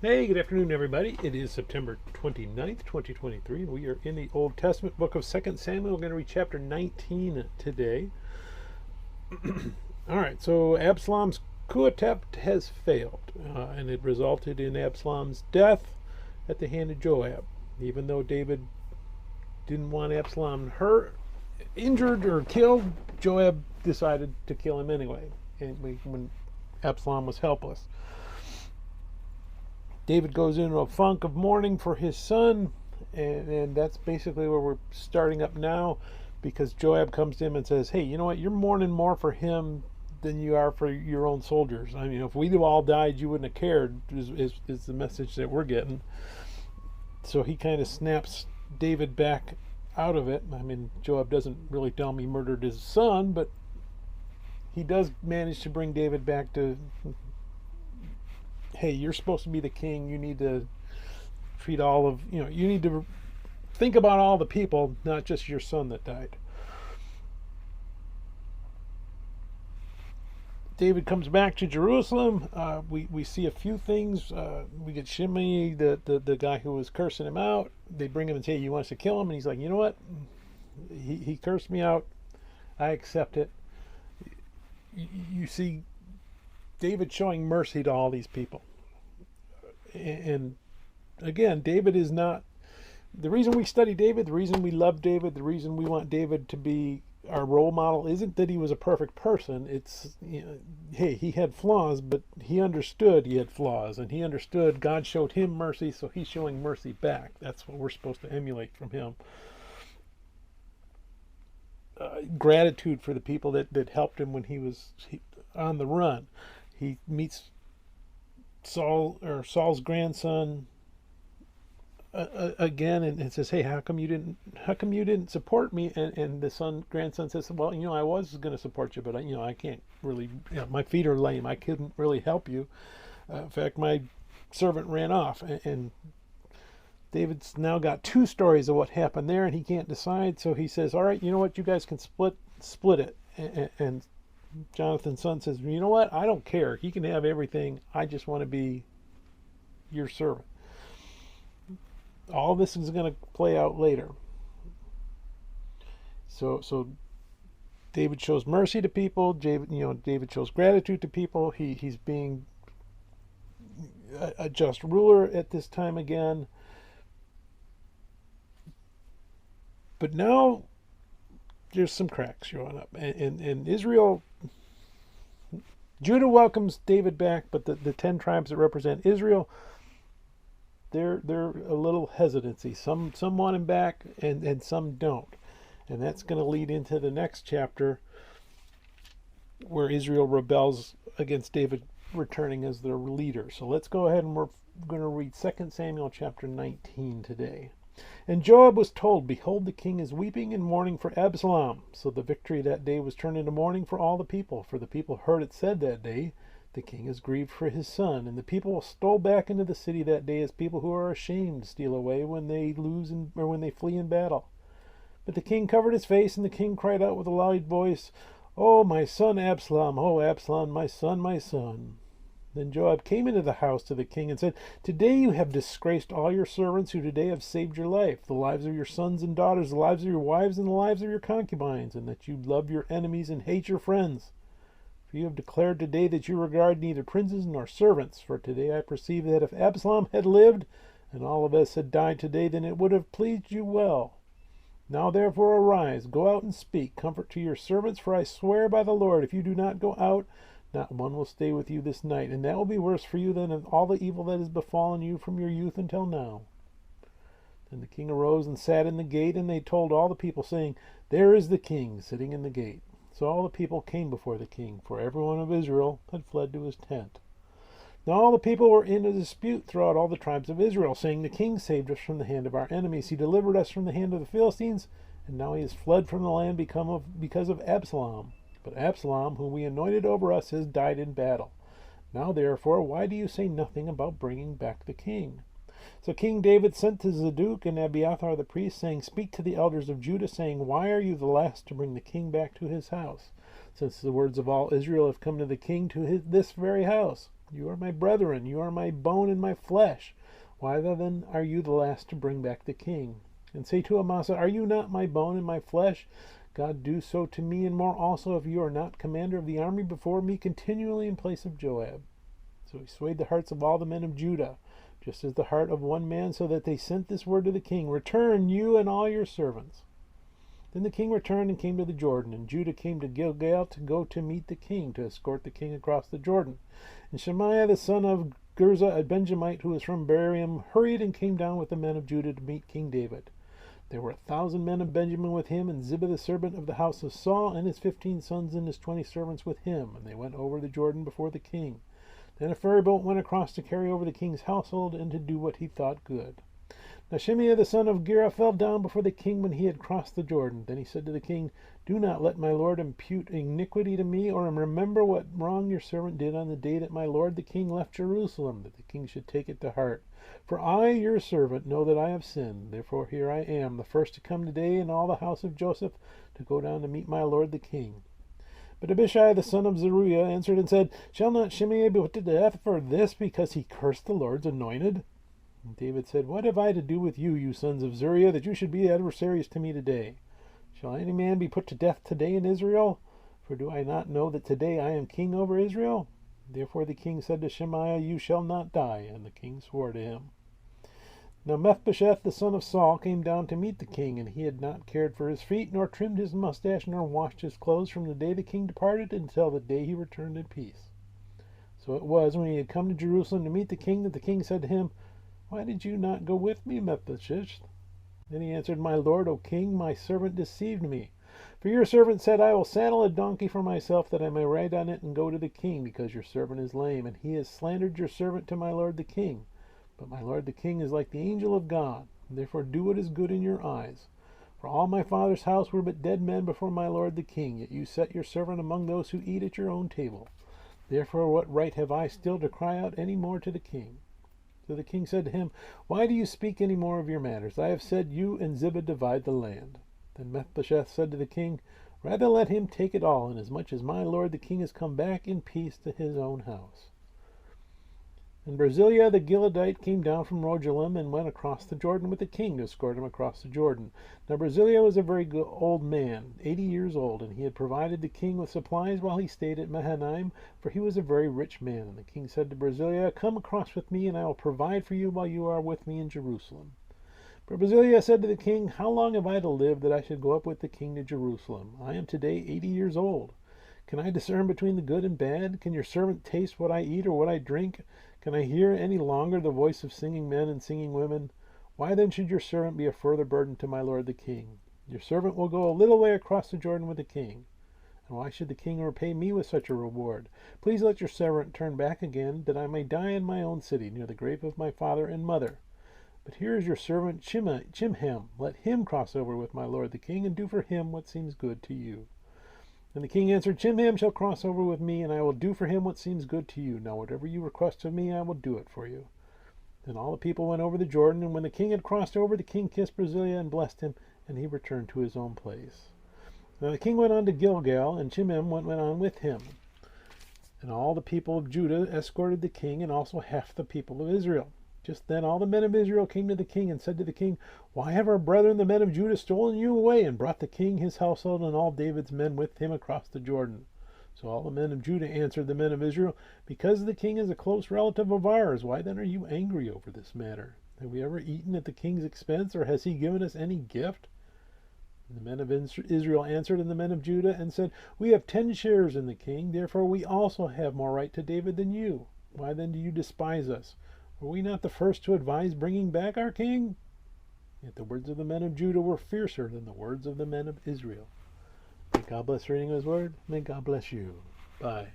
Hey, good afternoon, everybody. It is September 29th, 2023, and we are in the Old Testament book of 2 Samuel. We're going to read chapter 19 today. All right, so Absalom's coup attempt has failed, and it resulted in Absalom's death at the hand of Joab. Even though David didn't want Absalom hurt, injured, or killed, Joab decided to kill him anyway, when Absalom was helpless. David goes into a funk of mourning for his son, and that's basically where we're starting up now, because Joab comes to him and says, hey, you know what, you're mourning more for him than you are for your own soldiers. I mean, if we'd have all died, you wouldn't have cared, is the message that we're getting. So he kind of snaps David back out of it. I mean, Joab doesn't really tell him he murdered his son, but he does manage to bring David back to, hey, you're supposed to be the king. You need to treat all of, you need to think about all the people, not just your son that died. David comes back to Jerusalem. We see a few things. We get Shimei, the guy who was cursing him out. They bring him and say, he wants to kill him. And he's like, you know what? He cursed me out. I accept it. You see David showing mercy to all these people. And again, David is not the reason we study David, the reason we love David, the reason we want David to be our role model isn't that he was a perfect person. It's, hey, he had flaws, but he understood he had flaws, and he understood God showed him mercy, so he's showing mercy back. That's what we're supposed to emulate from him. Gratitude for the people that helped him when he was on the run. He meets Saul's grandson again and says, hey, how come you didn't support me? And the grandson says, well, I was going to support you, but I can't really, my feet are lame, I couldn't really help you. In fact, my servant ran off. And David's now got two stories of what happened there, and he can't decide, so he says, all right, you know what, you guys can split it. And Jonathan's son says, you know what, I don't care, he can have everything, I just want to be your servant. All this is going to play out later. So David shows mercy to people. David shows gratitude to people. He's being a just ruler at this time again. But now there's some cracks showing up. And Israel, Judah welcomes David back, but the 10 tribes that represent Israel, they're a little hesitancy. Some want him back, and some don't. And that's going to lead into the next chapter, where Israel rebels against David returning as their leader. So let's go ahead, and we're going to read 2 Samuel chapter 19 today. And Joab was told, behold, the king is weeping and mourning for Absalom. So the victory that day was turned into mourning for all the people. For the people heard it said that day, the king is grieved for his son. And the people stole back into the city that day as people who are ashamed steal away when they when they flee in battle. But the king covered his face, and the king cried out with a loud voice, oh, my son Absalom, oh, Absalom, my son, my son. Then Joab came into the house to the king and said, today you have disgraced all your servants who today have saved your life, the lives of your sons and daughters, the lives of your wives, and the lives of your concubines, and that you love your enemies and hate your friends. For you have declared today that you regard neither princes nor servants. For today I perceive that if Absalom had lived, and all of us had died today, then it would have pleased you well. Now therefore arise, go out and speak comfort to your servants, for I swear by the Lord, if you do not go out, not one will stay with you this night, and that will be worse for you than all the evil that has befallen you from your youth until now. Then the king arose and sat in the gate, and they told all the people, saying, there is the king sitting in the gate. So all the people came before the king, for everyone of Israel had fled to his tent. Now all the people were in a dispute throughout all the tribes of Israel, saying, the king saved us from the hand of our enemies. He delivered us from the hand of the Philistines, and now he has fled from the land because of Absalom. But Absalom, whom we anointed over us, has died in battle. Now therefore, why do you say nothing about bringing back the king? So King David sent to Zadok and Abiathar the priests, saying, speak to the elders of Judah, saying, why are you the last to bring the king back to his house? Since the words of all Israel have come to the king to this very house. You are my brethren, you are my bone and my flesh. Why then are you the last to bring back the king? And say to Amasa, are you not my bone and my flesh? God do so to me and more also if you are not commander of the army before me continually in place of Joab. So he swayed the hearts of all the men of Judah, just as the heart of one man, so that they sent this word to the king, return, you and all your servants. Then the king returned and came to the Jordan, and Judah came to Gilgal to go to meet the king, to escort the king across the Jordan. And Shemaiah the son of Gerza, a Benjamite who was from Barium, hurried and came down with the men of Judah to meet King David. There were 1,000 men of Benjamin with him, and Ziba the servant of the house of Saul, and his 15 sons and his 20 servants with him, and they went over the Jordan before the king. Then a ferry boat went across to carry over the king's household and to do what he thought good. Now Shimei the son of Gera fell down before the king when he had crossed the Jordan. Then he said to the king, do not let my lord impute iniquity to me, or remember what wrong your servant did on the day that my lord the king left Jerusalem, that the king should take it to heart. For I, your servant, know that I have sinned. Therefore here I am, the first to come today in all the house of Joseph, to go down to meet my lord the king. But Abishai the son of Zeruiah answered and said, shall not Shimei be put to death for this, because he cursed the Lord's anointed? And David said, what have I to do with you, you sons of Zeruiah, that you should be adversaries to me today? Shall any man be put to death today in Israel? For do I not know that today I am king over Israel? Therefore the king said to Shemaiah, you shall not die. And the king swore to him. Now Mephibosheth the son of Saul came down to meet the king, and he had not cared for his feet, nor trimmed his mustache, nor washed his clothes from the day the king departed until the day he returned in peace. So it was, when he had come to Jerusalem to meet the king, that the king said to him, why did you not go with me, Mephibosheth? Then he answered, my lord, O king, my servant deceived me. For your servant said, I will saddle a donkey for myself, that I may ride on it and go to the king, because your servant is lame, and he has slandered your servant to my lord the king. But my lord the king is like the angel of God. Therefore do what is good in your eyes. For all my father's house were but dead men before my lord the king, yet you set your servant among those who eat at your own table. Therefore what right have I still to cry out any more to the king? So the king said to him, why do you speak any more of your matters? I have said, you and Ziba divide the land. Then Mephibosheth said to the king, rather let him take it all, inasmuch as my lord the king has come back in peace to his own house. And Barzillai the Gileadite came down from Rogelim and went across the Jordan with the king to escort him across the Jordan. Now Barzillai was a very old man, 80 years old, and he had provided the king with supplies while he stayed at Mahanaim, for he was a very rich man. And the king said to Barzillai, come across with me, and I will provide for you while you are with me in Jerusalem. But Barzillai said to the king, how long have I to live that I should go up with the king to Jerusalem? I am today 80 years old. Can I discern between the good and bad? Can your servant taste what I eat or what I drink? Can I hear any longer the voice of singing men and singing women? Why then should your servant be a further burden to my lord the king? Your servant will go a little way across the Jordan with the king. And why should the king repay me with such a reward? Please let your servant turn back again, that I may die in my own city, near the grave of my father and mother. But here is your servant Chimham. Let him cross over with my lord the king, and do for him what seems good to you. And the king answered, Chimham shall cross over with me, and I will do for him what seems good to you. Now whatever you request of me, I will do it for you. Then all the people went over the Jordan, and when the king had crossed over, the king kissed Barzillai and blessed him, and he returned to his own place. Now the king went on to Gilgal, and Chimham went on with him. And all the people of Judah escorted the king, and also half the people of Israel. Just then all the men of Israel came to the king and said to the king, why have our brethren the men of Judah stolen you away, and brought the king, his household, and all David's men with him across the Jordan? So all the men of Judah answered the men of Israel, because the king is a close relative of ours. Why then are you angry over this matter? Have we ever eaten at the king's expense, or has he given us any gift? And the men of Israel answered and the men of Judah and said, we have 10 shares in the king, therefore we also have more right to David than you. Why then do you despise us? Were we not the first to advise bringing back our king? Yet the words of the men of Judah were fiercer than the words of the men of Israel. May God bless the reading of his word. May God bless you. Bye.